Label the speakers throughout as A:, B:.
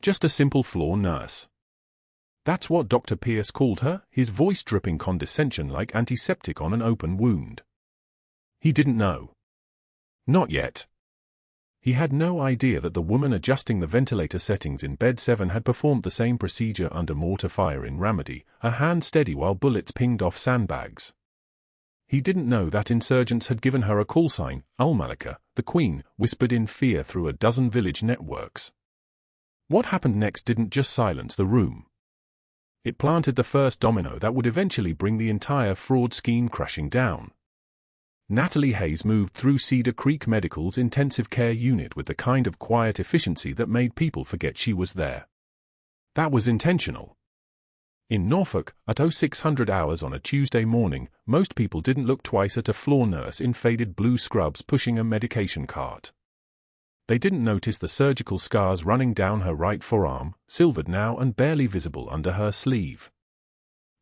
A: Just a simple floor nurse. That's what Dr. Pierce called her, his voice dripping condescension like antiseptic on an open wound. He didn't know. Not yet. He had no idea that the woman adjusting the ventilator settings in Bed 7 had performed the same procedure under mortar fire in Ramadi, her hand steady while bullets pinged off sandbags. He didn't know that insurgents had given her a call sign, Al-Malika, the Queen, whispered in fear through a dozen village networks. What happened next didn't just silence the room. It planted the first domino that would eventually bring the entire fraud scheme crashing down. Natalie Hayes moved through Cedar Creek Medical's intensive care unit with the kind of quiet efficiency that made people forget she was there. That was intentional. In Norfolk, at 0600 hours on a Tuesday morning, most people didn't look twice at a floor nurse in faded blue scrubs pushing a medication cart. They didn't notice the surgical scars running down her right forearm, silvered now and barely visible under her sleeve.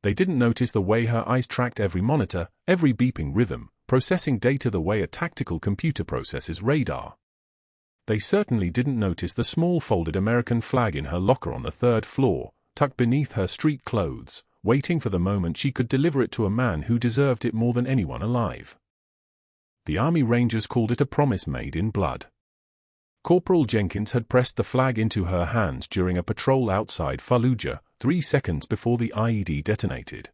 A: They didn't notice the way her eyes tracked every monitor, every beeping rhythm, processing data the way a tactical computer processes radar. They certainly didn't notice the small folded American flag in her locker on the 3rd floor, tucked beneath her street clothes, waiting for the moment she could deliver it to a man who deserved it more than anyone alive. The Army Rangers called it a promise made in blood. Corporal Jenkins had pressed the flag into her hands during a patrol outside Fallujah, 3 seconds before the IED detonated.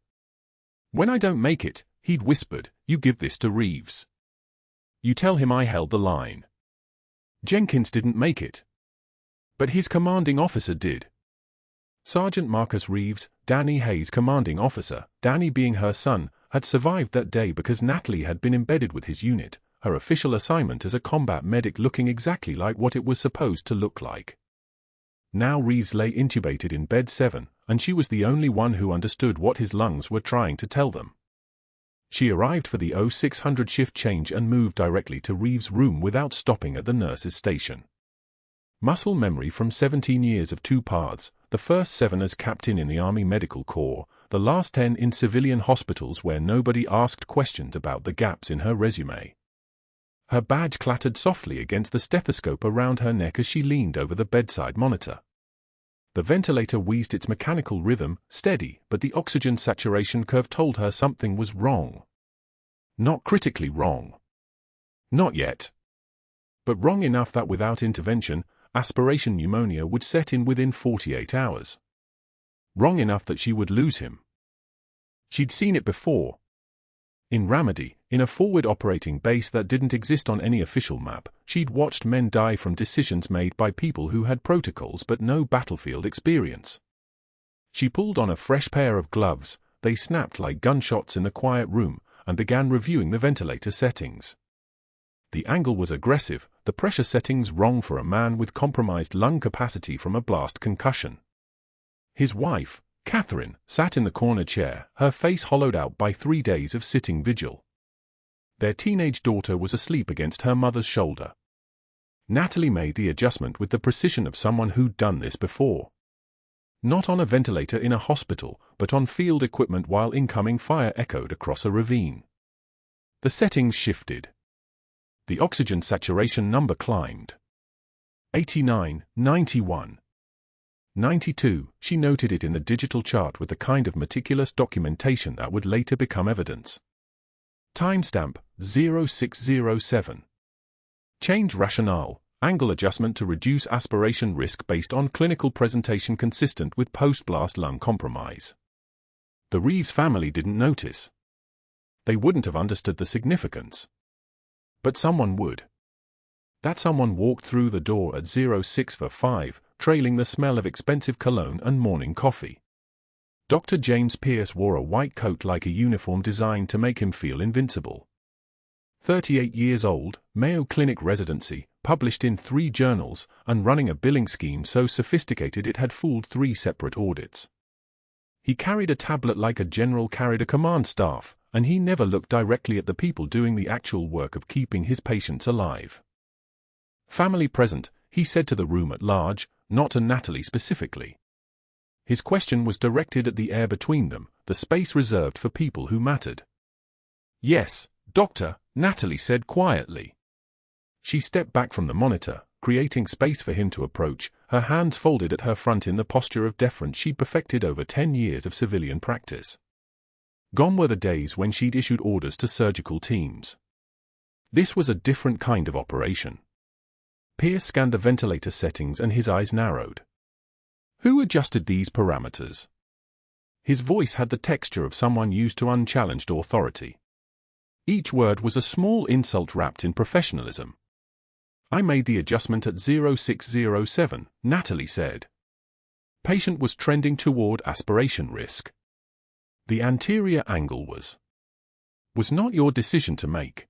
A: "When I don't make it," he'd whispered, "you give this to Reeves. You tell him I held the line." Jenkins didn't make it. But his commanding officer did. Sergeant Marcus Reeves, Danny Hayes' commanding officer, Danny being her son, had survived that day because Natalie had been embedded with his unit, her official assignment as a combat medic looking exactly like what it was supposed to look like. Now Reeves lay intubated in Bed 7, and she was the only one who understood what his lungs were trying to tell them. She arrived for the 0600 shift change and moved directly to Reeves' room without stopping at the nurse's station. Muscle memory from 17 years of 2 paths, the first 7 as captain in the Army Medical Corps, the last 10 in civilian hospitals where nobody asked questions about the gaps in her resume. Her badge clattered softly against the stethoscope around her neck as she leaned over the bedside monitor. The ventilator wheezed its mechanical rhythm, steady, but the oxygen saturation curve told her something was wrong. Not critically wrong. Not yet. But wrong enough that without intervention, aspiration pneumonia would set in within 48 hours. Wrong enough that she would lose him. She'd seen it before. In Ramadi, in a forward operating base that didn't exist on any official map, she'd watched men die from decisions made by people who had protocols but no battlefield experience. She pulled on a fresh pair of gloves, they snapped like gunshots in the quiet room, and began reviewing the ventilator settings. The angle was aggressive, the pressure settings wrong for a man with compromised lung capacity from a blast concussion. His wife, Catherine, sat in the corner chair, her face hollowed out by 3 days of sitting vigil. Their teenage daughter was asleep against her mother's shoulder. Natalie made the adjustment with the precision of someone who'd done this before. Not on a ventilator in a hospital, but on field equipment while incoming fire echoed across a ravine. The settings shifted. The oxygen saturation number climbed. 89, 91. 92, she noted it in the digital chart with the kind of meticulous documentation that would later become evidence. Timestamp, 0607. Change rationale, angle adjustment to reduce aspiration risk based on clinical presentation consistent with post-blast lung compromise. The Reeves family didn't notice. They wouldn't have understood the significance. But someone would. That someone walked through the door at 06:05, trailing the smell of expensive cologne and morning coffee. Dr. James Pierce wore a white coat like a uniform designed to make him feel invincible. 38 years old, Mayo Clinic residency, published in 3 journals, and running a billing scheme so sophisticated it had fooled 3 separate audits. He carried a tablet like a general carried a command staff, and he never looked directly at the people doing the actual work of keeping his patients alive. Family present, he said to the room at large, not to Natalie specifically. His question was directed at the air between them, the space reserved for people who mattered. "Yes, Doctor," Natalie said quietly. She stepped back from the monitor, creating space for him to approach, her hands folded at her front in the posture of deference she'd perfected over 10 years of civilian practice. Gone were the days when she'd issued orders to surgical teams. This was a different kind of operation. Pierce scanned the ventilator settings and his eyes narrowed. Who adjusted these parameters? His voice had the texture of someone used to unchallenged authority. Each word was a small insult wrapped in professionalism. I made the adjustment at 0607, Natalie said. Patient was trending toward aspiration risk. The anterior angle was not your decision to make.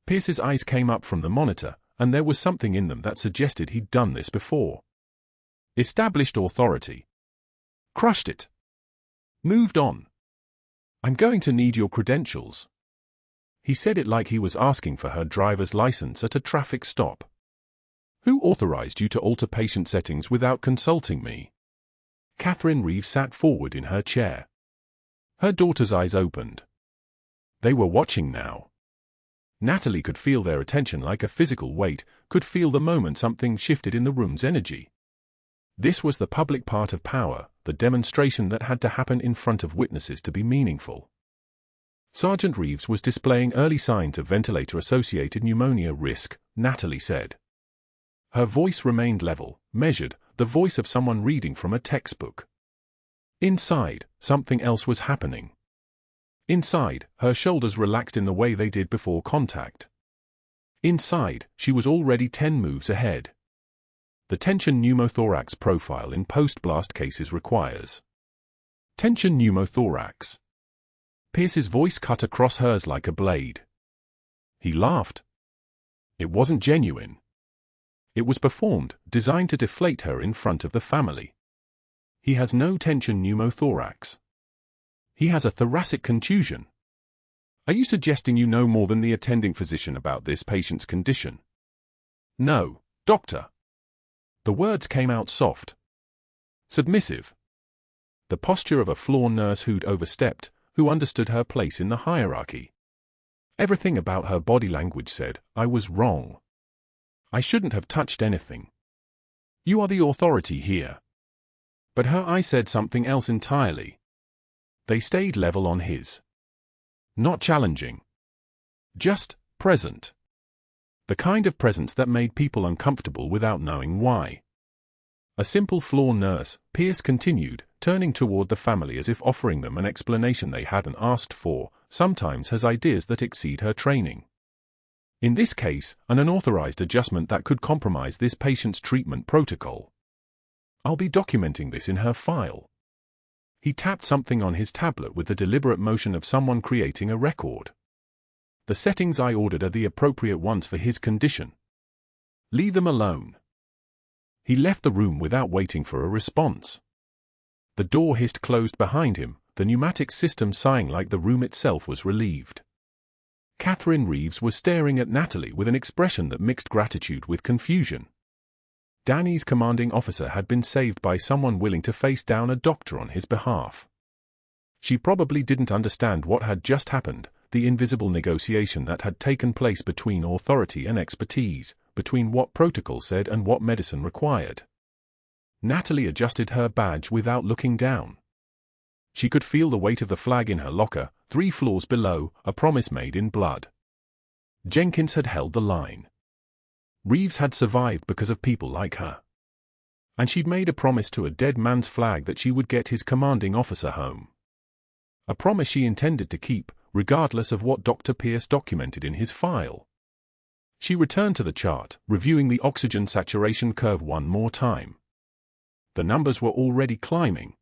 A: Pierce's eyes came up from the monitor, and there was something in them that suggested he'd done this before. Established authority. Crushed it. Moved on. I'm going to need your credentials. He said it like he was asking for her driver's license at a traffic stop. Who authorized you to alter patient settings without consulting me? Catherine Reeves sat forward in her chair. Her daughter's eyes opened. They were watching now. Natalie could feel their attention like a physical weight, could feel the moment something shifted in the room's energy. This was the public part of power, the demonstration that had to happen in front of witnesses to be meaningful. Sergeant Reeves was displaying early signs of ventilator-associated pneumonia risk, Natalie said. Her voice remained level, measured, the voice of someone reading from a textbook. Inside, something else was happening. Inside, her shoulders relaxed in the way they did before contact. Inside, she was already 10 moves ahead. The tension pneumothorax profile in post-blast cases requires tension pneumothorax. Pierce's voice cut across hers like a blade. He laughed. It wasn't genuine. It was performed, designed to deflate her in front of the family. He has no tension pneumothorax. He has a thoracic contusion. Are you suggesting you know more than the attending physician about this patient's condition? No, doctor. The words came out soft. Submissive. The posture of a floor nurse who'd overstepped, who understood her place in the hierarchy. Everything about her body language said, I was wrong. I shouldn't have touched anything. You are the authority here. But her eye said something else entirely. They stayed level on his. Not challenging. Just present. The kind of presence that made people uncomfortable without knowing why. A simple floor nurse, Pierce continued, turning toward the family as if offering them an explanation they hadn't asked for, sometimes has ideas that exceed her training. In this case, an unauthorized adjustment that could compromise this patient's treatment protocol. I'll be documenting this in her file. He tapped something on his tablet with the deliberate motion of someone creating a record. The settings I ordered are the appropriate ones for his condition. Leave them alone. He left the room without waiting for a response. The door hissed closed behind him, the pneumatic system sighing like the room itself was relieved. Catherine Reeves was staring at Natalie with an expression that mixed gratitude with confusion. Danny's commanding officer had been saved by someone willing to face down a doctor on his behalf. She probably didn't understand what had just happened, the invisible negotiation that had taken place between authority and expertise, between what protocol said and what medicine required. Natalie adjusted her badge without looking down. She could feel the weight of the flag in her locker, 3 floors below, a promise made in blood. Jenkins had held the line. Reeves had survived because of people like her. And she'd made a promise to a dead man's flag that she would get his commanding officer home. A promise she intended to keep, regardless of what Dr. Pierce documented in his file. She returned to the chart, reviewing the oxygen saturation curve one more time. The numbers were already climbing.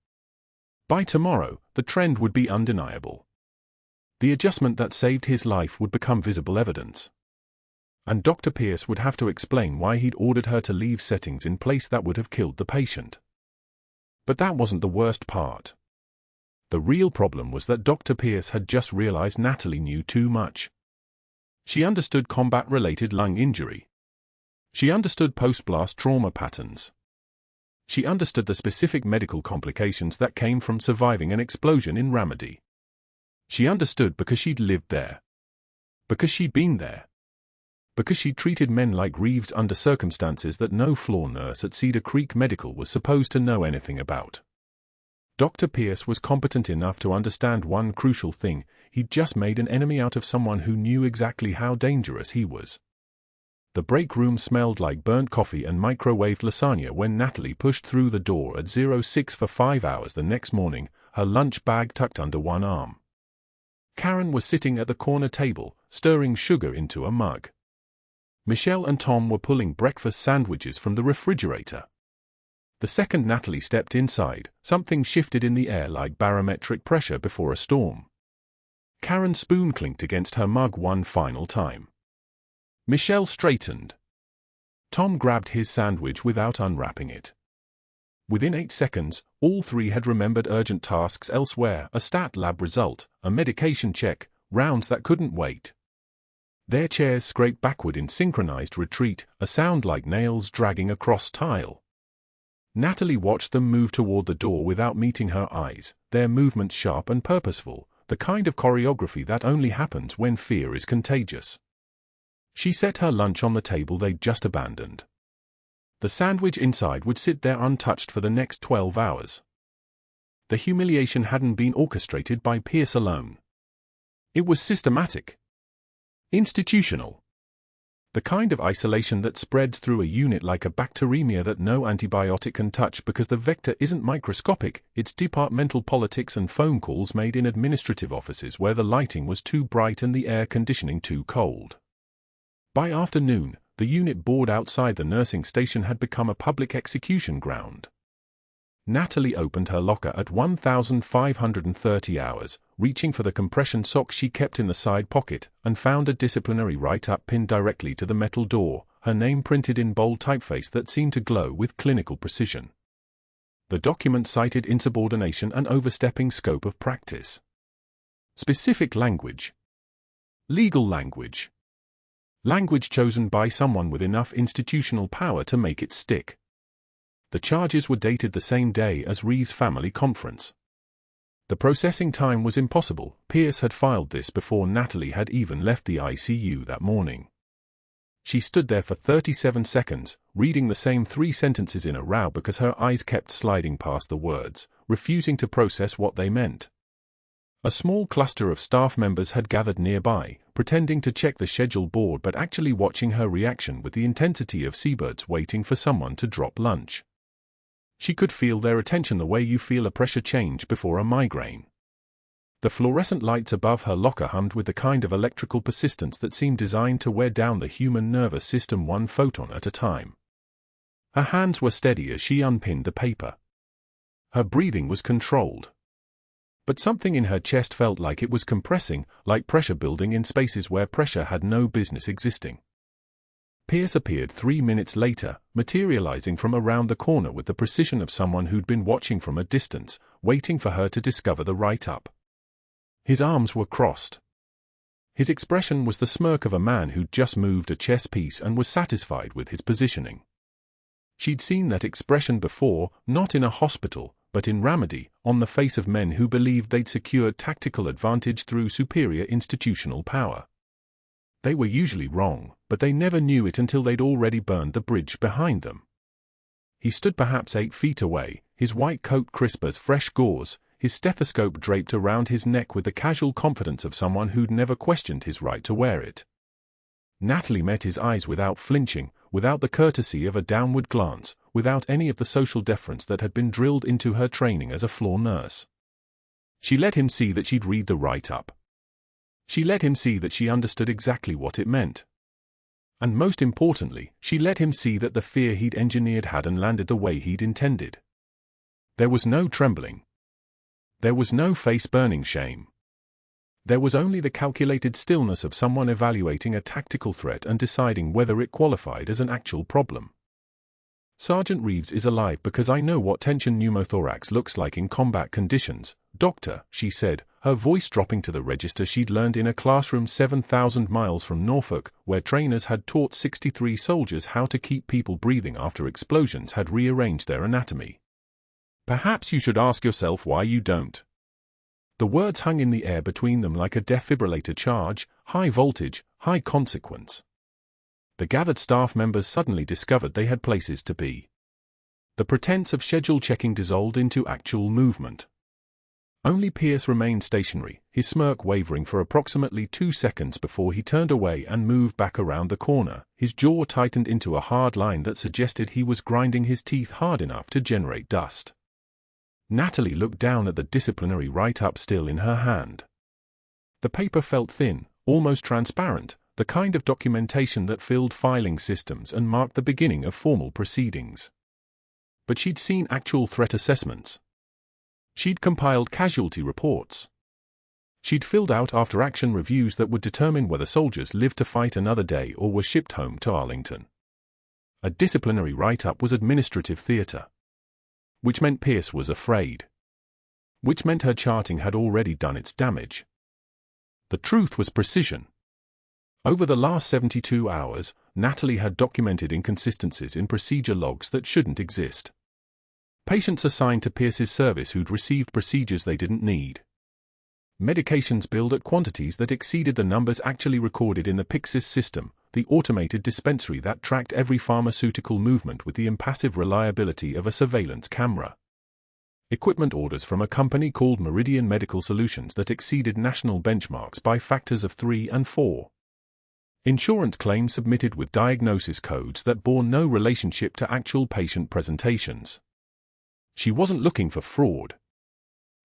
A: By tomorrow, the trend would be undeniable. The adjustment that saved his life would become visible evidence. And Dr. Pierce would have to explain why he'd ordered her to leave settings in place that would have killed the patient. But that wasn't the worst part. The real problem was that Dr. Pierce had just realized Natalie knew too much. She understood combat-related lung injury. She understood post-blast trauma patterns. She understood the specific medical complications that came from surviving an explosion in Ramadi. She understood because she'd lived there. Because she'd been there. because she treated men like Reeves under circumstances that no floor nurse at Cedar Creek Medical was supposed to know anything about. Dr. Pierce was competent enough to understand one crucial thing: he'd just made an enemy out of someone who knew exactly how dangerous he was. The break room smelled like burnt coffee and microwaved lasagna when Natalie pushed through the door at 06 for 5 hours the next morning, her lunch bag tucked under one arm. Karen was sitting at the corner table, stirring sugar into a mug. Michelle and Tom were pulling breakfast sandwiches from the refrigerator. The second Natalie stepped inside, something shifted in the air like barometric pressure before a storm. Karen's spoon clinked against her mug one final time. Michelle straightened. Tom grabbed his sandwich without unwrapping it. Within 8 seconds, all three had remembered urgent tasks elsewhere: a stat lab result, a medication check, rounds that couldn't wait. Their chairs scraped backward in synchronized retreat, a sound like nails dragging across tile. Natalie watched them move toward the door without meeting her eyes, their movements sharp and purposeful, the kind of choreography that only happens when fear is contagious. She set her lunch on the table they'd just abandoned. The sandwich inside would sit there untouched for the next 12 hours. The humiliation hadn't been orchestrated by Pierce alone. It was systematic. Institutional. The kind of isolation that spreads through a unit like a bacteremia that no antibiotic can touch because the vector isn't microscopic. It's departmental politics and phone calls made in administrative offices where the lighting was too bright and the air conditioning too cold. By afternoon, the unit board outside the nursing station had become a public execution ground. Natalie opened her locker at 1,530 hours, reaching for the compression socks she kept in the side pocket, and found a disciplinary write-up pinned directly to the metal door, her name printed in bold typeface that seemed to glow with clinical precision. The document cited insubordination and overstepping scope of practice. Specific language. Legal language. Language chosen by someone with enough institutional power to make it stick. The charges were dated the same day as Reeves' family conference. The processing time was impossible. Pierce had filed this before Natalie had even left the ICU that morning. She stood there for 37 seconds, reading the same 3 sentences in a row because her eyes kept sliding past the words, refusing to process what they meant. A small cluster of staff members had gathered nearby, pretending to check the schedule board but actually watching her reaction with the intensity of seabirds waiting for someone to drop lunch. She could feel their attention the way you feel a pressure change before a migraine. The fluorescent lights above her locker hummed with the kind of electrical persistence that seemed designed to wear down the human nervous system one photon at a time. Her hands were steady as she unpinned the paper. Her breathing was controlled. But something in her chest felt like it was compressing, like pressure building in spaces where pressure had no business existing. Pierce appeared 3 minutes later, materializing from around the corner with the precision of someone who'd been watching from a distance, waiting for her to discover the write-up. His arms were crossed. His expression was the smirk of a man who'd just moved a chess piece and was satisfied with his positioning. She'd seen that expression before, not in a hospital, but in Ramadi, on the face of men who believed they'd secured tactical advantage through superior institutional power. They were usually wrong, but they never knew it until they'd already burned the bridge behind them. He stood perhaps 8 feet away, his white coat crisp as fresh gauze, his stethoscope draped around his neck with the casual confidence of someone who'd never questioned his right to wear it. Natalie met his eyes without flinching, without the courtesy of a downward glance, without any of the social deference that had been drilled into her training as a floor nurse. She let him see that she'd read the write-up. She let him see that she understood exactly what it meant. And most importantly, she let him see that the fear he'd engineered hadn't landed the way he'd intended. There was no trembling. There was no face-burning shame. There was only the calculated stillness of someone evaluating a tactical threat and deciding whether it qualified as an actual problem. Sergeant Reeves is alive because I know what tension pneumothorax looks like in combat conditions, Doctor, she said, her voice dropping to the register she'd learned in a classroom 7,000 miles from Norfolk, where trainers had taught 63 soldiers how to keep people breathing after explosions had rearranged their anatomy. Perhaps you should ask yourself why you don't. The words hung in the air between them like a defibrillator charge, high voltage, high consequence. The gathered staff members suddenly discovered they had places to be. The pretense of schedule checking dissolved into actual movement. Only Pierce remained stationary, his smirk wavering for approximately 2 seconds before he turned away and moved back around the corner. His jaw tightened into a hard line that suggested he was grinding his teeth hard enough to generate dust. Natalie looked down at the disciplinary write-up still in her hand. The paper felt thin, almost transparent, the kind of documentation that filled filing systems and marked the beginning of formal proceedings. But she'd seen actual threat assessments. She'd compiled casualty reports. She'd filled out after-action reviews that would determine whether soldiers lived to fight another day or were shipped home to Arlington. A disciplinary write-up was administrative theater. Which meant Pierce was afraid. Which meant her charting had already done its damage. The truth was precision. Over the last 72 hours, Natalie had documented inconsistencies in procedure logs that shouldn't exist. Patients assigned to Pierce's service who'd received procedures they didn't need. Medications billed at quantities that exceeded the numbers actually recorded in the Pyxis system, the automated dispensary that tracked every pharmaceutical movement with the impassive reliability of a surveillance camera. Equipment orders from a company called Meridian Medical Solutions that exceeded national benchmarks by factors of 3 and 4. Insurance claims submitted with diagnosis codes that bore no relationship to actual patient presentations. She wasn't looking for fraud.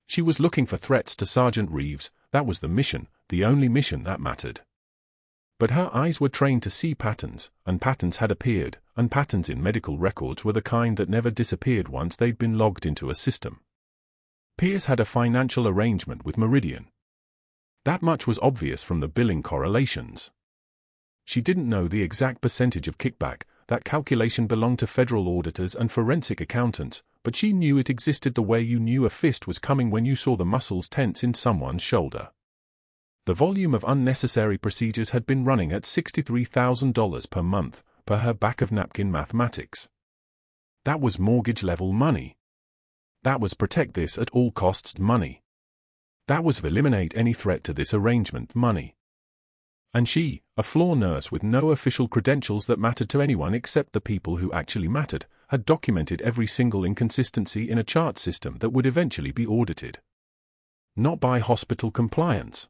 A: She was looking for threats to Sergeant Reeves. That was the mission, the only mission that mattered. But her eyes were trained to see patterns, and patterns had appeared, and patterns in medical records were the kind that never disappeared once they'd been logged into a system. Pierce had a financial arrangement with Meridian. That much was obvious from the billing correlations. She didn't know the exact percentage of kickback. That calculation belonged to federal auditors and forensic accountants, but she knew it existed the way you knew a fist was coming when you saw the muscles tense in someone's shoulder. The volume of unnecessary procedures had been running at $63,000 per month, per her back-of-napkin mathematics. That was mortgage-level money. That was protect this at all costs money. That was eliminate any threat to this arrangement money. And she, a floor nurse with no official credentials that mattered to anyone except the people who actually mattered, had documented every single inconsistency in a chart system that would eventually be audited. Not by hospital compliance.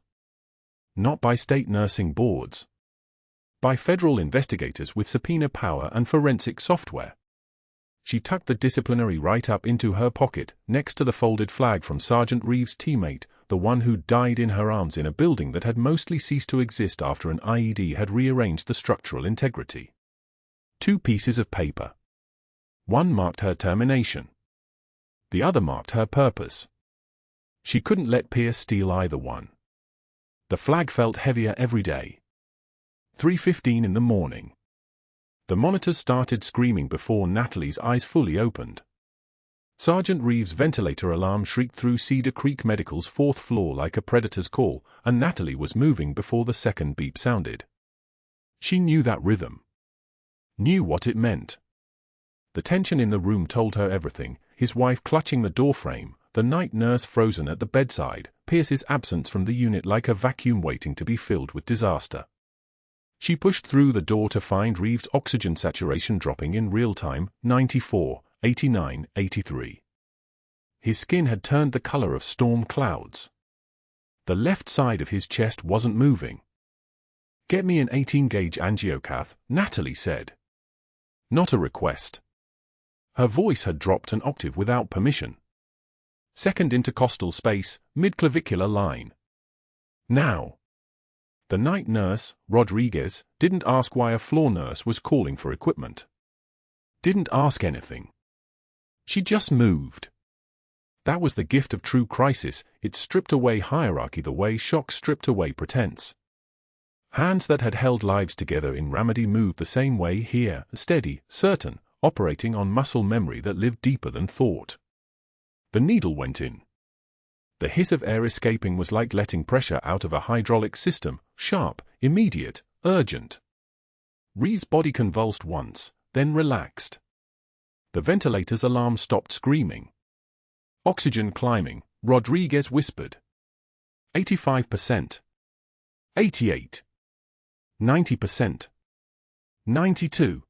A: Not by state nursing boards. By federal investigators with subpoena power and forensic software. She tucked the disciplinary write-up into her pocket, next to the folded flag from Sergeant Reeves' teammate, the one who'd died in her arms in a building that had mostly ceased to exist after an IED had rearranged the structural integrity. 2 pieces of paper. One marked her termination. The other marked her purpose. She couldn't let Pierce steal either one. The flag felt heavier every day. 3:15 in the morning. The monitors started screaming before Natalie's eyes fully opened. Sergeant Reeves' ventilator alarm shrieked through Cedar Creek Medical's 4th floor like a predator's call, and Natalie was moving before the second beep sounded. She knew that rhythm. Knew what it meant. The tension in the room told her everything, his wife clutching the doorframe, the night nurse frozen at the bedside, Pierce's absence from the unit like a vacuum waiting to be filled with disaster. She pushed through the door to find Reeves' oxygen saturation dropping in real time, 94, 89, 83. His skin had turned the color of storm clouds. The left side of his chest wasn't moving. "Get me an 18-gauge angiocath," Natalie said. Not a request. Her voice had dropped an octave without permission. Second intercostal space, mid-clavicular line. Now. The night nurse, Rodriguez, didn't ask why a floor nurse was calling for equipment. Didn't ask anything. She just moved. That was the gift of true crisis. It stripped away hierarchy the way shock stripped away pretense. Hands that had held lives together in Ramadi moved the same way here, steady, certain, operating on muscle memory that lived deeper than thought. The needle went in. The hiss of air escaping was like letting pressure out of a hydraulic system, sharp, immediate, urgent. Reeves' body convulsed once, then relaxed. The ventilator's alarm stopped screaming. Oxygen climbing, Rodriguez whispered. 85%. 88. 90%. 92.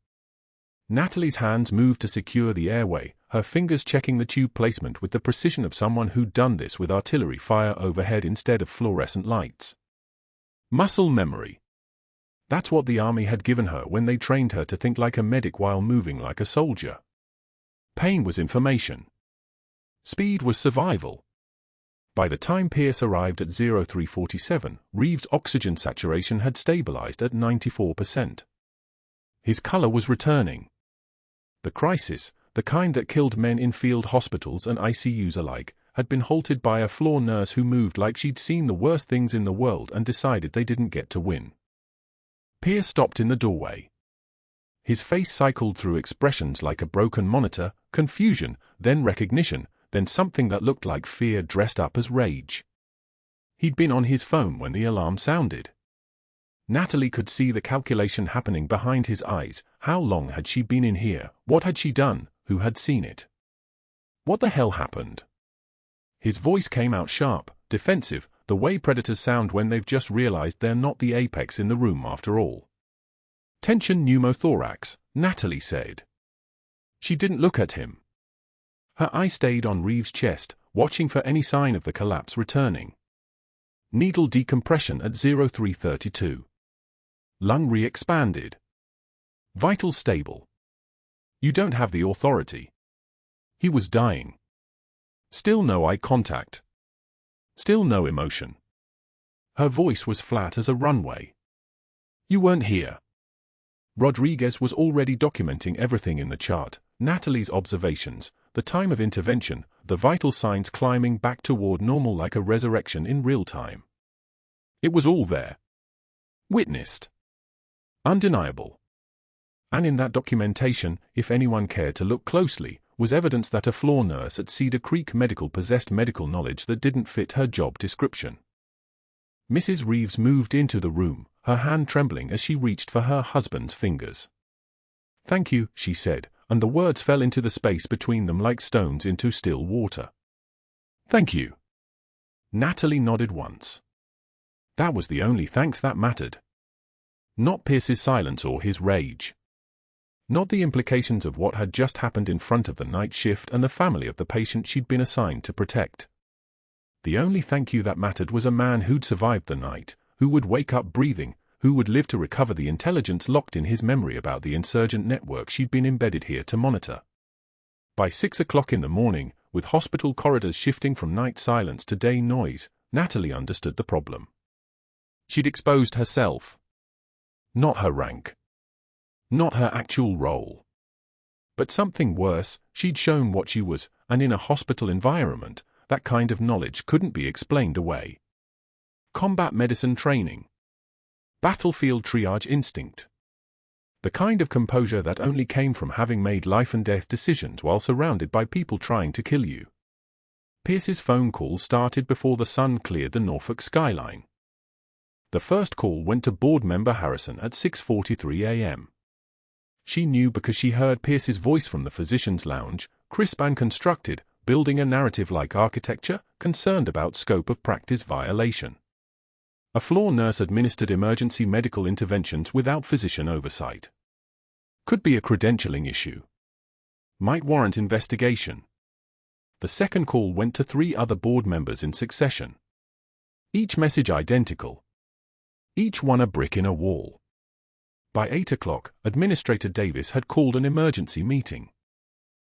A: Natalie's hands moved to secure the airway, her fingers checking the tube placement with the precision of someone who'd done this with artillery fire overhead instead of fluorescent lights. Muscle memory. That's what the army had given her when they trained her to think like a medic while moving like a soldier. Pain was information. Speed was survival. By the time Pierce arrived at 0347, Reeves' oxygen saturation had stabilized at 94%. His color was returning. The crisis, the kind that killed men in field hospitals and ICUs alike, had been halted by a floor nurse who moved like she'd seen the worst things in the world and decided they didn't get to win. Pierce stopped in the doorway. His face cycled through expressions like a broken monitor, confusion, then recognition, then something that looked like fear dressed up as rage. He'd been on his phone when the alarm sounded. Natalie could see the calculation happening behind his eyes. How long had she been in here? What had she done? Who had seen it? What the hell happened? His voice came out sharp, defensive, the way predators sound when they've just realized they're not the apex in the room after all. Tension pneumothorax, Natalie said. She didn't look at him. Her eye stayed on Reeves' chest, watching for any sign of the collapse returning. Needle decompression at 0332. Lung re-expanded. Vital stable. You don't have the authority. He was dying. Still no eye contact. Still no emotion. Her voice was flat as a runway. You weren't here. Rodriguez was already documenting everything in the chart, Natalie's observations, the time of intervention, the vital signs climbing back toward normal like a resurrection in real time. It was all there. Witnessed. Undeniable. And in that documentation, if anyone cared to look closely, was evidence that a floor nurse at Cedar Creek Medical possessed medical knowledge that didn't fit her job description. Mrs. Reeves moved into the room, her hand trembling as she reached for her husband's fingers. "Thank you," she said, and the words fell into the space between them like stones into still water. "Thank you." Natalie nodded once. That was the only thanks that mattered. Not Pierce's silence or his rage. Not the implications of what had just happened in front of the night shift and the family of the patient she'd been assigned to protect. The only thank you that mattered was a man who'd survived the night, who would wake up breathing, who would live to recover the intelligence locked in his memory about the insurgent network she'd been embedded here to monitor. By 6 o'clock in the morning, with hospital corridors shifting from night silence to day noise, Natalie understood the problem. She'd exposed herself. Not her rank. Not her actual role. But something worse, she'd shown what she was, and in a hospital environment, that kind of knowledge couldn't be explained away. Combat medicine training. Battlefield triage instinct. The kind of composure that only came from having made life and death decisions while surrounded by people trying to kill you. Pierce's phone call started before the sun cleared the Norfolk skyline. The first call went to board member Harrison at 6:43 a.m. She knew because she heard Pierce's voice from the physician's lounge, crisp and constructed, building a narrative-like architecture, concerned about scope of practice violation. A floor nurse administered emergency medical interventions without physician oversight. Could be a credentialing issue. Might warrant investigation. The second call went to 3 other board members in succession. Each message identical. Each one a brick in a wall. By 8 o'clock, Administrator Davis had called an emergency meeting.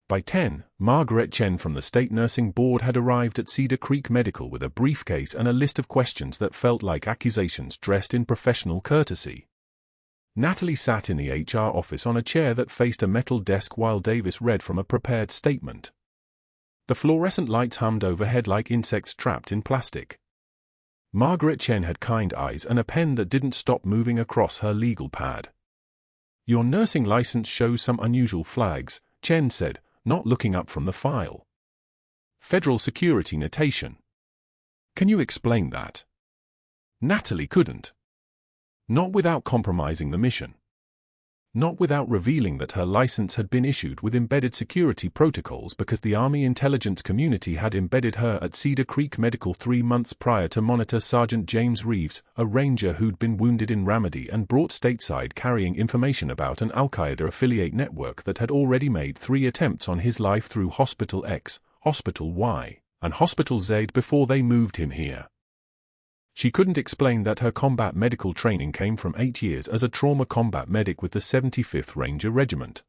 A: By 10, Margaret Chen from the State Nursing Board had arrived at Cedar Creek Medical with a briefcase and a list of questions that felt like accusations dressed in professional courtesy. Natalie sat in the HR office on a chair that faced a metal desk while Davis read from a prepared statement. The fluorescent lights hummed overhead like insects trapped in plastic. Margaret Chen had kind eyes and a pen that didn't stop moving across her legal pad. "Your nursing license shows some unusual flags," Chen said, not looking up from the file. "Federal security notation. Can you explain that?" Natalie couldn't. Not without compromising the mission. not without revealing that her license had been issued with embedded security protocols because the Army intelligence community had embedded her at Cedar Creek Medical 3 months prior to monitor Sergeant James Reeves, a ranger who'd been wounded in Ramadi and brought stateside carrying information about an Al-Qaeda affiliate network that had already made 3 attempts on his life through Hospital X, Hospital Y, and Hospital Z before they moved him here. She couldn't explain that her combat medical training came from 8 years as a trauma combat medic with the 75th Ranger Regiment.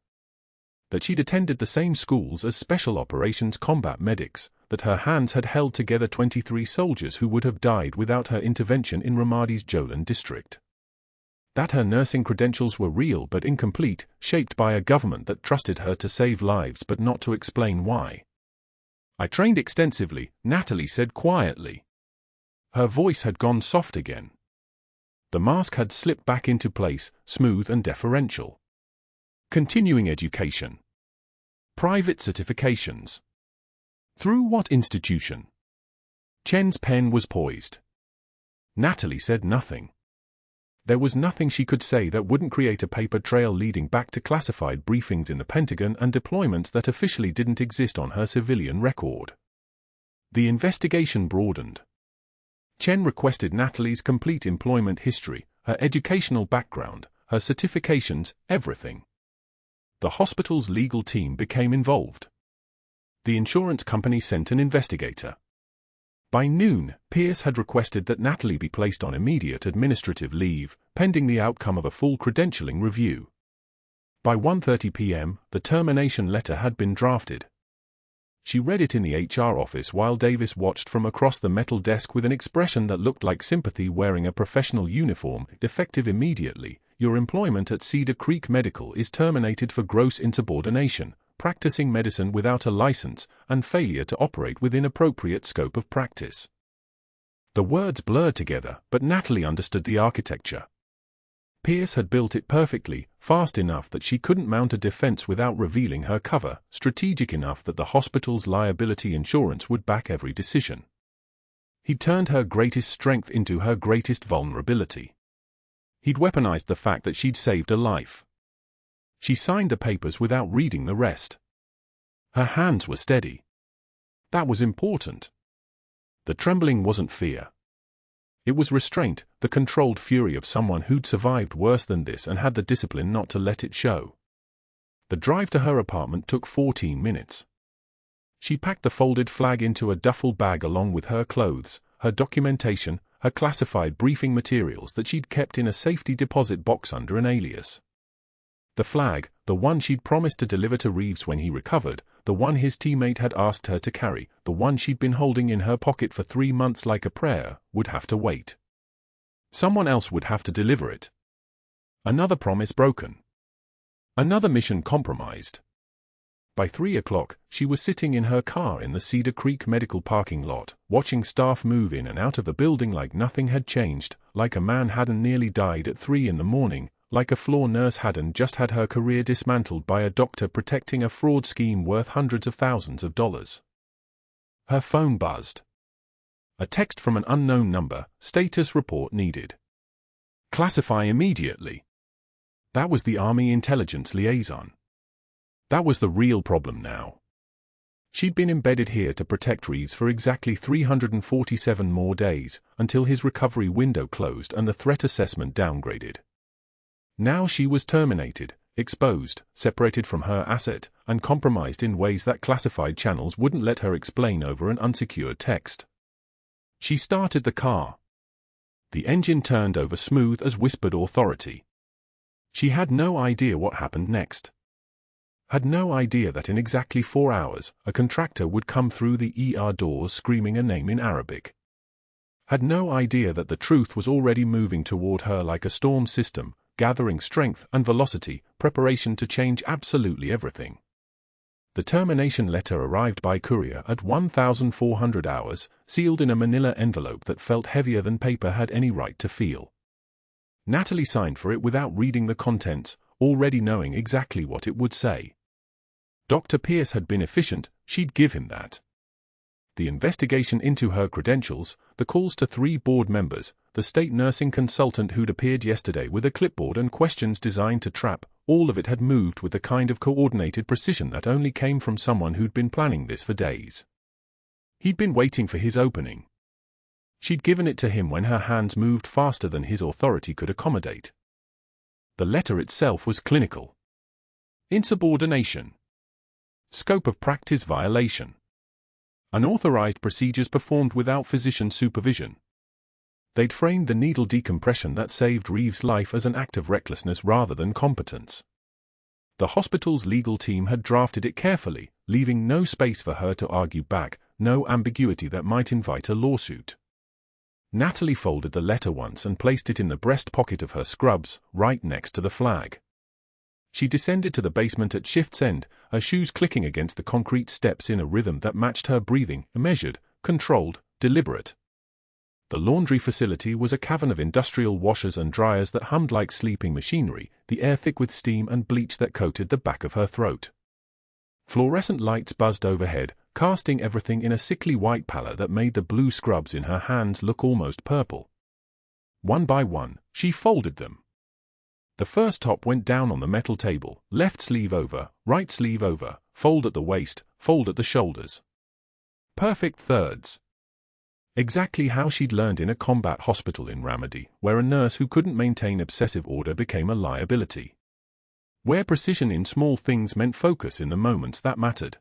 A: That she'd attended the same schools as Special Operations combat medics, that her hands had held together 23 soldiers who would have died without her intervention in Ramadi's Jolan district. That her nursing credentials were real but incomplete, shaped by a government that trusted her to save lives but not to explain why. "I trained extensively," Natalie said quietly. Her voice had gone soft again. The mask had slipped back into place, smooth and deferential. "Continuing education. Private certifications. Through what institution?" Chen's pen was poised. Natalie said nothing. There was nothing she could say that wouldn't create a paper trail leading back to classified briefings in the Pentagon and deployments that officially didn't exist on her civilian record. The investigation broadened. Chen requested Natalie's complete employment history, her educational background, her certifications, everything. The hospital's legal team became involved. The insurance company sent an investigator. By noon, Pierce had requested that Natalie be placed on immediate administrative leave, pending the outcome of a full credentialing review. By 1:30 p.m., the termination letter had been drafted. She read it in the HR office while Davis watched from across the metal desk with an expression that looked like sympathy. "Wearing a professional uniform, effective immediately, your employment at Cedar Creek Medical is terminated for gross insubordination, practicing medicine without a license, and failure to operate within appropriate scope of practice." The words blurred together, but Natalie understood the architecture. Pierce had built it perfectly, fast enough that she couldn't mount a defense without revealing her cover, strategic enough that the hospital's liability insurance would back every decision. He'd turned her greatest strength into her greatest vulnerability. He'd weaponized the fact that she'd saved a life. She signed the papers without reading the rest. Her hands were steady. That was important. The trembling wasn't fear. It was restraint, the controlled fury of someone who'd survived worse than this and had the discipline not to let it show. The drive to her apartment took 14 minutes. She packed the folded flag into a duffel bag along with her clothes, her documentation, her classified briefing materials that she'd kept in a safety deposit box under an alias. The flag, the one she'd promised to deliver to Reeves when he recovered, the one his teammate had asked her to carry, the one she'd been holding in her pocket for 3 months like a prayer, would have to wait. Someone else would have to deliver it. Another promise broken. Another mission compromised. By 3 o'clock, she was sitting in her car in the Cedar Creek Medical parking lot, watching staff move in and out of the building like nothing had changed, like a man hadn't nearly died at 3 in the morning, like a floor nurse hadn't just had her career dismantled by a doctor protecting a fraud scheme worth hundreds of thousands of dollars. Her phone buzzed. A text from an unknown number, status report needed. Classify immediately. That was the Army intelligence liaison. That was the real problem now. She'd been embedded here to protect Reeves for exactly 347 more days, until his recovery window closed and the threat assessment downgraded. Now she was terminated, exposed, separated from her asset, and compromised in ways that classified channels wouldn't let her explain over an unsecured text. She started the car. The engine turned over smooth as whispered authority. She had no idea what happened next. Had no idea that in exactly 4 hours, a contractor would come through the ER doors screaming a name in Arabic. Had no idea that the truth was already moving toward her like a storm system, gathering strength and velocity, preparation to change absolutely everything. The termination letter arrived by courier at 1,400 hours, sealed in a manila envelope that felt heavier than paper had any right to feel. Natalie signed for it without reading the contents, already knowing exactly what it would say. Dr. Pierce had been efficient, she'd give him that. The investigation into her credentials, the calls to 3 board members, the state nursing consultant who'd appeared yesterday with a clipboard and questions designed to trap, all of it had moved with the kind of coordinated precision that only came from someone who'd been planning this for days. He'd been waiting for his opening. She'd given it to him when her hands moved faster than his authority could accommodate. The letter itself was clinical. Insubordination. Scope of practice violation. Unauthorized procedures performed without physician supervision. They'd framed the needle decompression that saved Reeves' life as an act of recklessness rather than competence. The hospital's legal team had drafted it carefully, leaving no space for her to argue back, no ambiguity that might invite a lawsuit. Natalie folded the letter once and placed it in the breast pocket of her scrubs, right next to the flag. She descended to the basement at shift's end, her shoes clicking against the concrete steps in a rhythm that matched her breathing, measured, controlled, deliberate. The laundry facility was a cavern of industrial washers and dryers that hummed like sleeping machinery, the air thick with steam and bleach that coated the back of her throat. Fluorescent lights buzzed overhead, casting everything in a sickly white pallor that made the blue scrubs in her hands look almost purple. One by one, she folded them. The first top went down on the metal table, left sleeve over, right sleeve over, fold at the waist, fold at the shoulders. Perfect thirds. Exactly how she'd learned in a combat hospital in Ramadi, where a nurse who couldn't maintain obsessive order became a liability. Where precision in small things meant focus in the moments that mattered.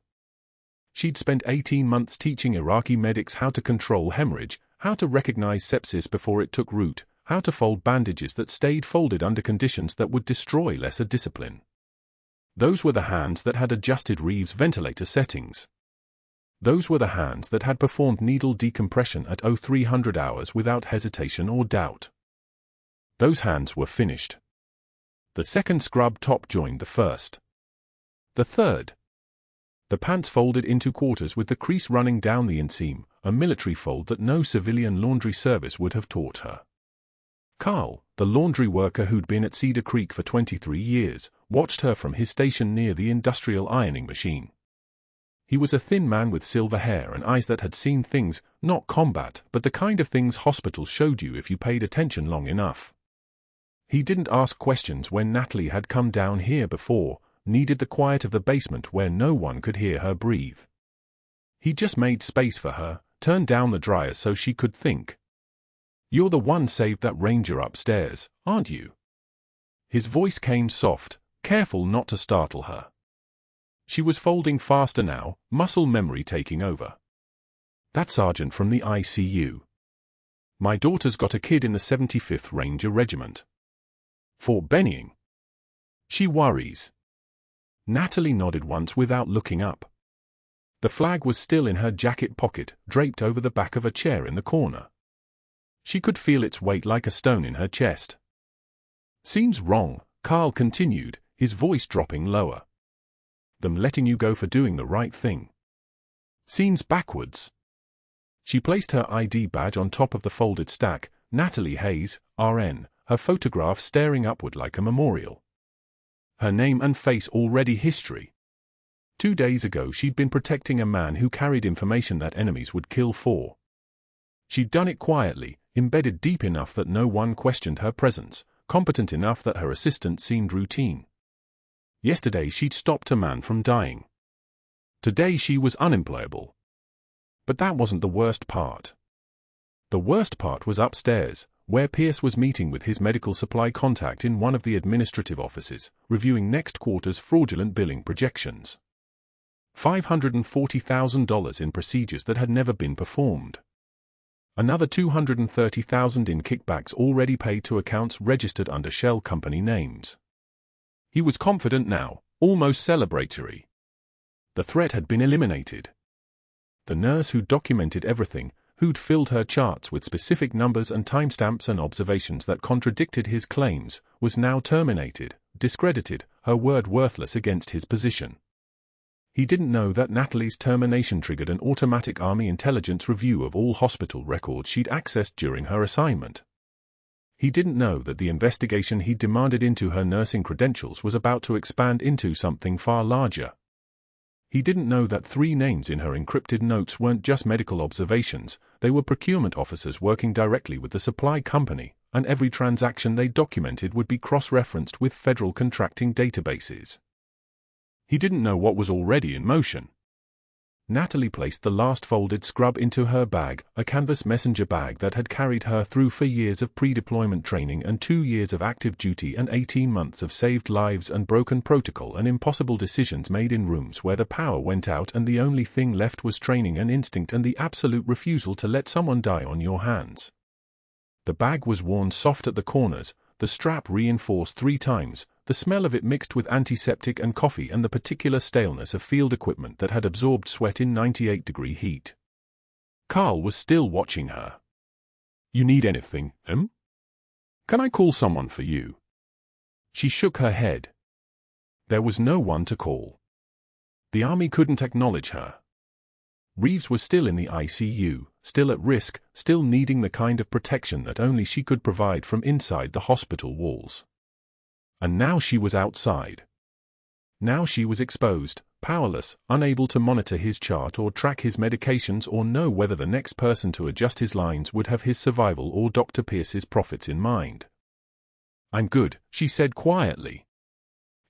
A: She'd spent 18 months teaching Iraqi medics how to control hemorrhage, how to recognize sepsis before it took root, how to fold bandages that stayed folded under conditions that would destroy lesser discipline. Those were the hands that had adjusted Reeves' ventilator settings. Those were the hands that had performed needle decompression at 0300 hours without hesitation or doubt. Those hands were finished. The second scrub top joined the first. The third. The pants folded into quarters with the crease running down the inseam, a military fold that no civilian laundry service would have taught her. Carl, the laundry worker who'd been at Cedar Creek for 23 years, watched her from his station near the industrial ironing machine. He was a thin man with silver hair and eyes that had seen things, not combat, but the kind of things hospitals showed you if you paid attention long enough. He didn't ask questions when Natalie had come down here before, needed the quiet of the basement where no one could hear her breathe. He just made space for her, turned down the dryer so she could think. "You're the one saved that ranger upstairs, aren't you?" His voice came soft, careful not to startle her. She was folding faster now, muscle memory taking over. "That sergeant from the ICU. My daughter's got a kid in the 75th Ranger Regiment. Fort Benning. She worries." Natalie nodded once without looking up. The flag was still in her jacket pocket, draped over the back of a chair in the corner. She could feel its weight like a stone in her chest. "Seems wrong," Carl continued, his voice dropping lower. "Them letting you go for doing the right thing. Seems backwards." She placed her ID badge on top of the folded stack, Natalie Hayes, RN, her photograph staring upward like a memorial. Her name and face already history. 2 days ago she'd been protecting a man who carried information that enemies would kill for. She'd done it quietly, embedded deep enough that no one questioned her presence, competent enough that her assistant seemed routine. Yesterday she'd stopped a man from dying. Today she was unemployable. But that wasn't the worst part. The worst part was upstairs, where Pierce was meeting with his medical supply contact in one of the administrative offices, reviewing next quarter's fraudulent billing projections. $540,000 in procedures that had never been performed. Another $230,000 in kickbacks already paid to accounts registered under shell company names. He was confident now, almost celebratory. The threat had been eliminated. The nurse who documented everything, who'd filled her charts with specific numbers and timestamps and observations that contradicted his claims, was now terminated, discredited, her word worthless against his position. He didn't know that Natalie's termination triggered an automatic Army intelligence review of all hospital records she'd accessed during her assignment. He didn't know that the investigation he'd demanded into her nursing credentials was about to expand into something far larger. He didn't know that 3 names in her encrypted notes weren't just medical observations, they were procurement officers working directly with the supply company, and every transaction they documented would be cross-referenced with federal contracting databases. He didn't know what was already in motion. Natalie placed the last folded scrub into her bag, a canvas messenger bag that had carried her through 4 years of pre-deployment training and 2 years of active duty and 18 months of saved lives and broken protocol and impossible decisions made in rooms where the power went out and the only thing left was training and instinct and the absolute refusal to let someone die on your hands. The bag was worn soft at the corners, the strap reinforced 3 times, the smell of it mixed with antiseptic and coffee and the particular staleness of field equipment that had absorbed sweat in 98-degree heat. Carl was still watching her. "You need anything, Em? Can I call someone for you?" She shook her head. There was no one to call. The army couldn't acknowledge her. Reeves was still in the ICU, still at risk, still needing the kind of protection that only she could provide from inside the hospital walls. And now she was outside. Now she was exposed, powerless, unable to monitor his chart or track his medications or know whether the next person to adjust his lines would have his survival or Dr. Pierce's profits in mind. "I'm good," she said quietly.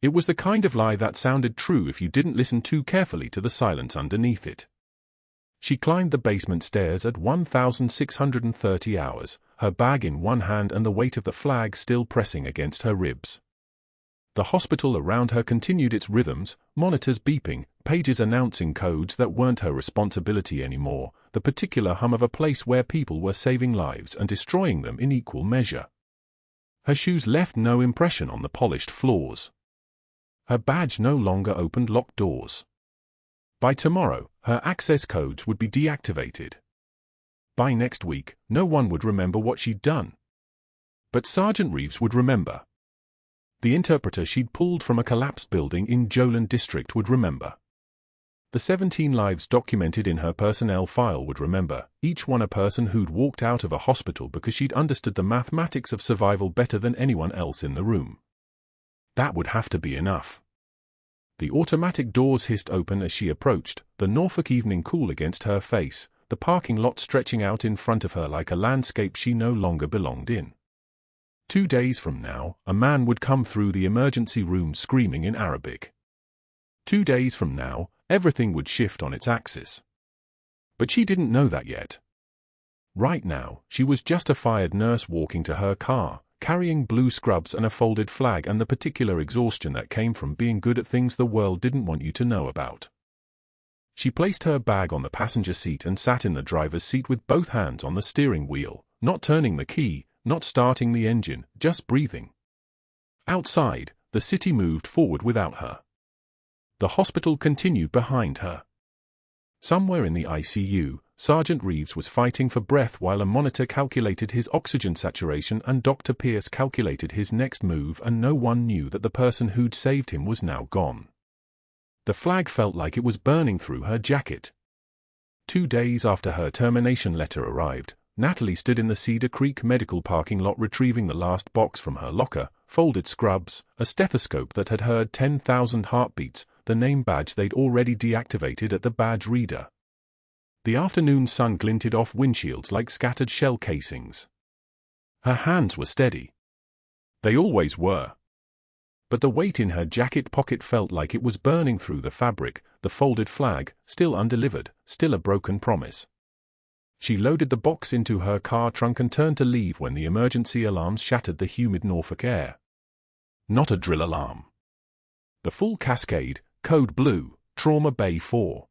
A: It was the kind of lie that sounded true if you didn't listen too carefully to the silence underneath it. She climbed the basement stairs at 1,630 hours, her bag in one hand and the weight of the flag still pressing against her ribs. The hospital around her continued its rhythms, monitors beeping, pages announcing codes that weren't her responsibility anymore, the particular hum of a place where people were saving lives and destroying them in equal measure. Her shoes left no impression on the polished floors. Her badge no longer opened locked doors. By tomorrow, her access codes would be deactivated. By next week, no one would remember what she'd done. But Sergeant Reeves would remember. The interpreter she'd pulled from a collapsed building in Jolin District would remember. The 17 lives documented in her personnel file would remember, each one a person who'd walked out of a hospital because she'd understood the mathematics of survival better than anyone else in the room. That would have to be enough. The automatic doors hissed open as she approached, the Norfolk evening cool against her face, the parking lot stretching out in front of her like a landscape she no longer belonged in. 2 days from now, a man would come through the emergency room screaming in Arabic. 2 days from now, everything would shift on its axis. But she didn't know that yet. Right now, she was just a fired nurse walking to her car, carrying blue scrubs and a folded flag and the particular exhaustion that came from being good at things the world didn't want you to know about. She placed her bag on the passenger seat and sat in the driver's seat with both hands on the steering wheel, not turning the key, not starting the engine, just breathing. Outside, the city moved forward without her. The hospital continued behind her. Somewhere in the ICU, Sergeant Reeves was fighting for breath while a monitor calculated his oxygen saturation and Dr. Pierce calculated his next move, and no one knew that the person who'd saved him was now gone. The flag felt like it was burning through her jacket. 2 days after her termination letter arrived, Natalie stood in the Cedar Creek medical parking lot retrieving the last box from her locker, folded scrubs, a stethoscope that had heard 10,000 heartbeats, the name badge they'd already deactivated at the badge reader. The afternoon sun glinted off windshields like scattered shell casings. Her hands were steady. They always were. But the weight in her jacket pocket felt like it was burning through the fabric, the folded flag, still undelivered, still a broken promise. She loaded the box into her car trunk and turned to leave when the emergency alarms shattered the humid Norfolk air. Not a drill alarm. The full cascade, code blue, Trauma Bay 4.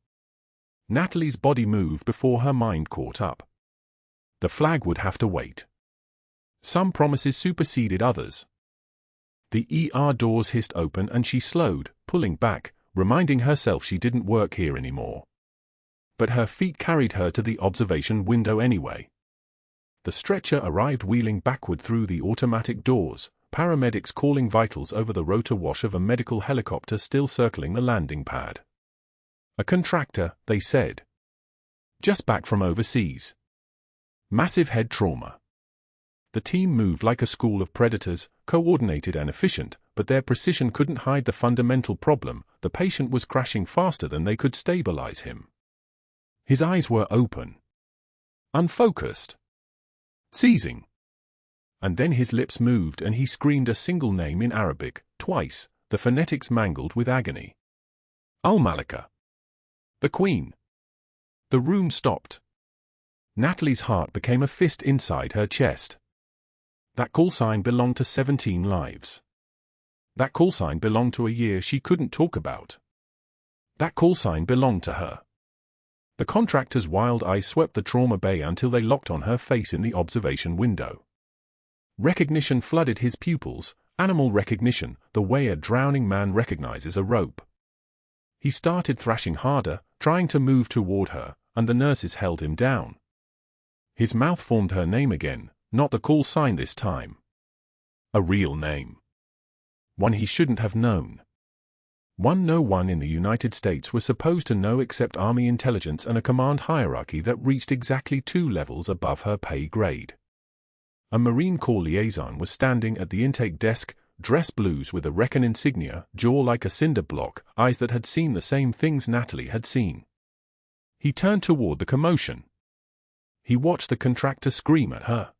A: Natalie's body moved before her mind caught up. The flag would have to wait. Some promises superseded others. The ER doors hissed open and she slowed, pulling back, reminding herself she didn't work here anymore. But her feet carried her to the observation window anyway. The stretcher arrived wheeling backward through the automatic doors, paramedics calling vitals over the rotor wash of a medical helicopter still circling the landing pad. A contractor, they said. Just back from overseas. Massive head trauma. The team moved like a school of predators, coordinated and efficient, but their precision couldn't hide the fundamental problem: the patient was crashing faster than they could stabilize him. His eyes were open, unfocused, seizing. And then his lips moved and he screamed a single name in Arabic, twice, the phonetics mangled with agony. Al-Malika. The Queen. The room stopped. Natalie's heart became a fist inside her chest. That call sign belonged to 17 lives. That call sign belonged to a year she couldn't talk about. That call sign belonged to her. The contractor's wild eyes swept the trauma bay until they locked on her face in the observation window. Recognition flooded his pupils, animal recognition, the way a drowning man recognizes a rope. He started thrashing harder, trying to move toward her, and the nurses held him down. His mouth formed her name again, not the call sign this time. A real name. One he shouldn't have known. One no one in the United States was supposed to know except Army intelligence and a command hierarchy that reached exactly 2 levels above her pay grade. A Marine Corps liaison was standing at the intake desk, dress blues with a Recon insignia, jaw like a cinder block, eyes that had seen the same things Natalie had seen. He turned toward the commotion. He watched the contractor scream at her.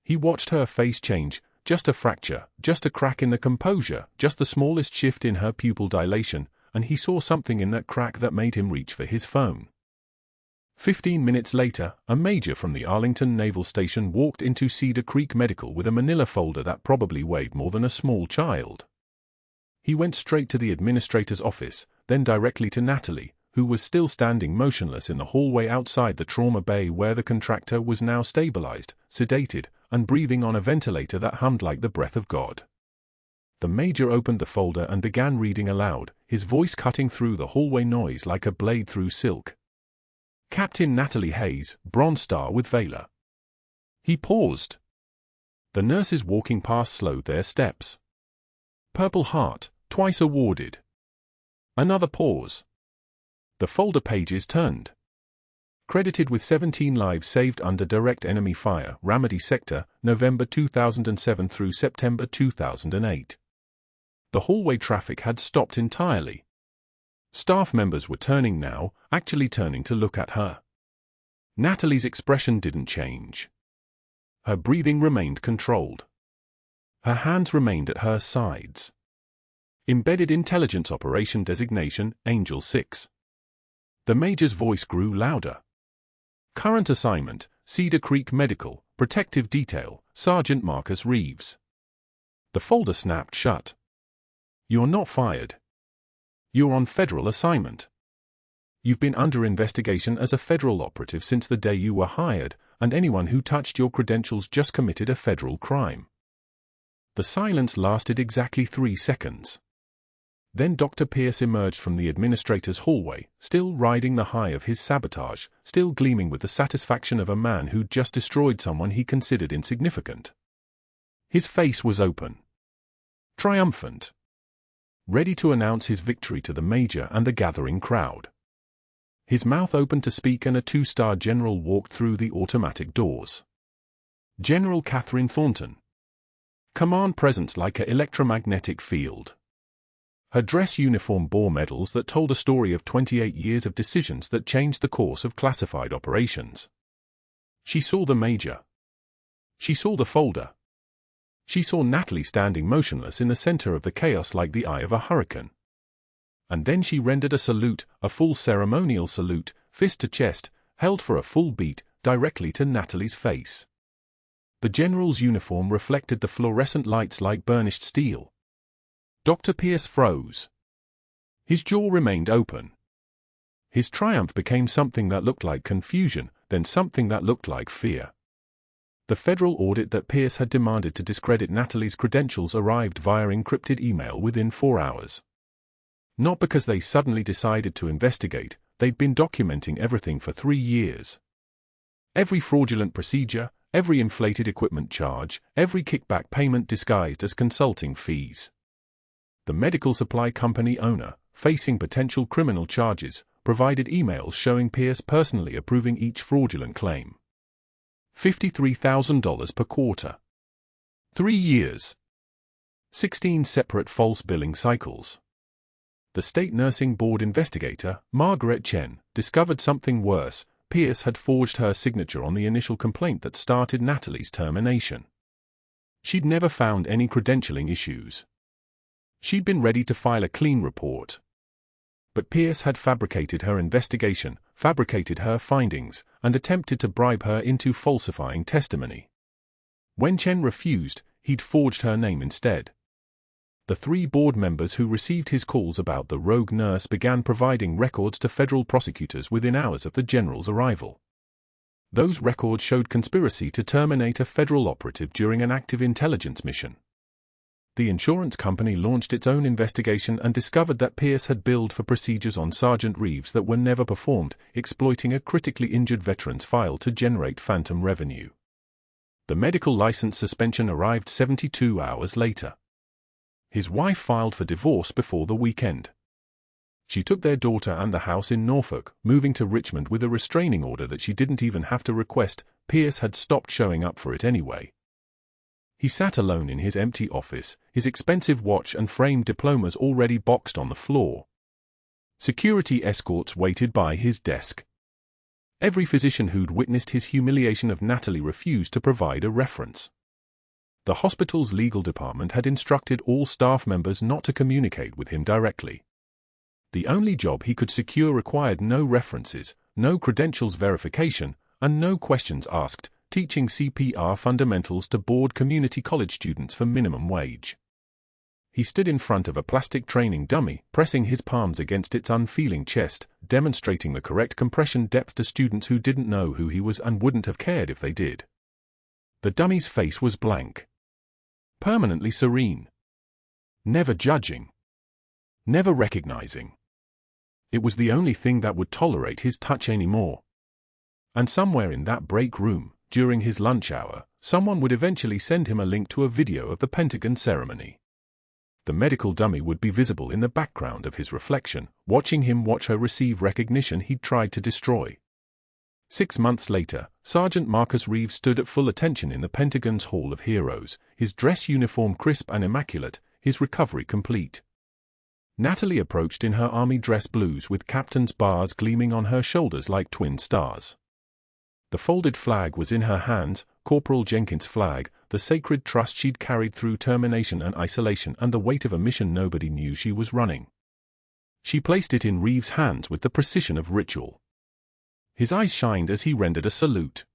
A: He watched her face change, just a fracture, just a crack in the composure, just the smallest shift in her pupil dilation, and he saw something in that crack that made him reach for his phone. 15 minutes later, a major from the Arlington Naval Station walked into Cedar Creek Medical with a manila folder that probably weighed more than a small child. He went straight to the administrator's office, then directly to Natalie, who was still standing motionless in the hallway outside the trauma bay where the contractor was now stabilized, sedated, and breathing on a ventilator that hummed like the breath of God. The major opened the folder and began reading aloud, his voice cutting through the hallway noise like a blade through silk. Captain Natalie Hayes, Bronze Star with Valor. He paused. The nurses walking past slowed their steps. Purple Heart, twice awarded. Another pause. The folder pages turned. Credited with 17 lives saved under direct enemy fire, Ramadi Sector, November 2007 through September 2008. The hallway traffic had stopped entirely. Staff members were turning now, actually turning to look at her. Natalie's expression didn't change. Her breathing remained controlled. Her hands remained at her sides. Embedded Intelligence Operation Designation, Angel 6. The major's voice grew louder. Current assignment, Cedar Creek Medical, Protective Detail, Sergeant Marcus Reeves. The folder snapped shut. You're not fired. You're on federal assignment. You've been under investigation as a federal operative since the day you were hired, and anyone who touched your credentials just committed a federal crime. The silence lasted exactly 3 seconds. Then Dr. Pierce emerged from the administrator's hallway, still riding the high of his sabotage, still gleaming with the satisfaction of a man who'd just destroyed someone he considered insignificant. His face was open. Triumphant. Ready to announce his victory to the major and the gathering crowd. His mouth opened to speak and a 2-star general walked through the automatic doors. General Catherine Thornton. Command presence like an electromagnetic field. Her dress uniform bore medals that told a story of 28 years of decisions that changed the course of classified operations. She saw the major. She saw the folder. She saw Natalie standing motionless in the center of the chaos like the eye of a hurricane. And then she rendered a salute, a full ceremonial salute, fist to chest, held for a full beat, directly to Natalie's face. The general's uniform reflected the fluorescent lights like burnished steel. Dr. Pierce froze. His jaw remained open. His triumph became something that looked like confusion, then something that looked like fear. The federal audit that Pierce had demanded to discredit Natalie's credentials arrived via encrypted email within 4 hours. Not because they suddenly decided to investigate, they'd been documenting everything for 3 years. Every fraudulent procedure, every inflated equipment charge, every kickback payment disguised as consulting fees. The medical supply company owner, facing potential criminal charges, provided emails showing Pierce personally approving each fraudulent claim. $53,000 per quarter. 3 years. 16 separate false billing cycles. The state nursing board investigator, Margaret Chen, discovered something worse. Pierce had forged her signature on the initial complaint that started Natalie's termination. She'd never found any credentialing issues. She'd been ready to file a clean report. But Pierce had fabricated her investigation, fabricated her findings, and attempted to bribe her into falsifying testimony. When Chen refused, he'd forged her name instead. The 3 board members who received his calls about the rogue nurse began providing records to federal prosecutors within hours of the general's arrival. Those records showed conspiracy to terminate a federal operative during an active intelligence mission. The insurance company launched its own investigation and discovered that Pierce had billed for procedures on Sergeant Reeves that were never performed, exploiting a critically injured veteran's file to generate phantom revenue. The medical license suspension arrived 72 hours later. His wife filed for divorce before the weekend. She took their daughter and the house in Norfolk, moving to Richmond with a restraining order that she didn't even have to request. Pierce had stopped showing up for it anyway. He sat alone in his empty office, his expensive watch and framed diplomas already boxed on the floor. Security escorts waited by his desk. Every physician who'd witnessed his humiliation of Natalie refused to provide a reference. The hospital's legal department had instructed all staff members not to communicate with him directly. The only job he could secure required no references, no credentials verification, and no questions asked, teaching CPR fundamentals to bored community college students for minimum wage. He stood in front of a plastic training dummy, pressing his palms against its unfeeling chest, demonstrating the correct compression depth to students who didn't know who he was and wouldn't have cared if they did. The dummy's face was blank. Permanently serene. Never judging. Never recognizing. It was the only thing that would tolerate his touch anymore. And somewhere in that break room, during his lunch hour, someone would eventually send him a link to a video of the Pentagon ceremony. The medical dummy would be visible in the background of his reflection, watching him watch her receive recognition he'd tried to destroy. 6 months later, Sergeant Marcus Reeves stood at full attention in the Pentagon's Hall of Heroes, his dress uniform crisp and immaculate, his recovery complete. Natalie approached in her army dress blues with captain's bars gleaming on her shoulders like twin stars. The folded flag was in her hands, Corporal Jenkins' flag, the sacred trust she'd carried through termination and isolation and the weight of a mission nobody knew she was running. She placed it in Reeves' hands with the precision of ritual. His eyes shined as he rendered a salute.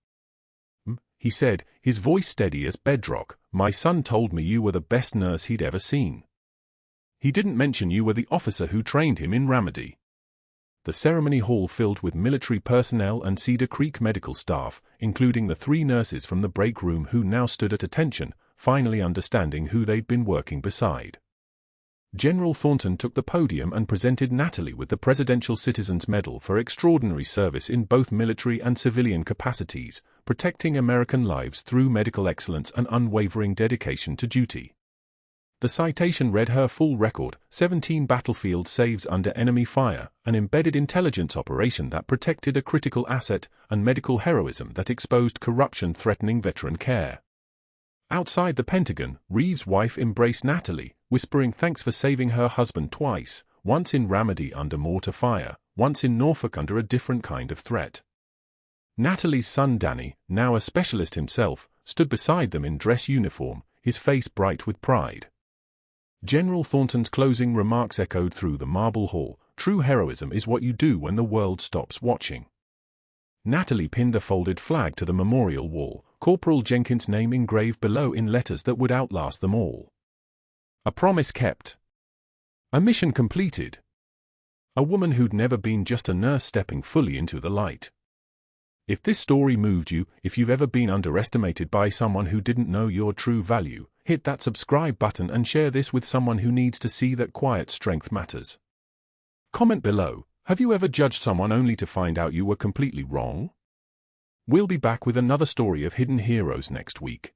A: He said, his voice steady as bedrock, "My son told me you were the best nurse he'd ever seen. He didn't mention you were the officer who trained him in Ramadi." The ceremony hall filled with military personnel and Cedar Creek medical staff, including the 3 nurses from the break room who now stood at attention, finally understanding who they'd been working beside. General Thornton took the podium and presented Natalie with the Presidential Citizens Medal for extraordinary service in both military and civilian capacities, protecting American lives through medical excellence and unwavering dedication to duty. The citation read her full record: 17 battlefield saves under enemy fire, an embedded intelligence operation that protected a critical asset, and medical heroism that exposed corruption threatening veteran care. Outside the Pentagon, Reeves' wife embraced Natalie, whispering thanks for saving her husband twice, once in Ramadi under mortar fire, once in Norfolk under a different kind of threat. Natalie's son Danny, now a specialist himself, stood beside them in dress uniform, his face bright with pride. General Thornton's closing remarks echoed through the marble hall: "True heroism is what you do when the world stops watching." Natalie pinned the folded flag to the memorial wall, Corporal Jenkins' name engraved below in letters that would outlast them all. A promise kept. A mission completed. A woman who'd never been just a nurse stepping fully into the light. If this story moved you, if you've ever been underestimated by someone who didn't know your true value, hit that subscribe button and share this with someone who needs to see that quiet strength matters. Comment below, have you ever judged someone only to find out you were completely wrong? We'll be back with another story of hidden heroes next week.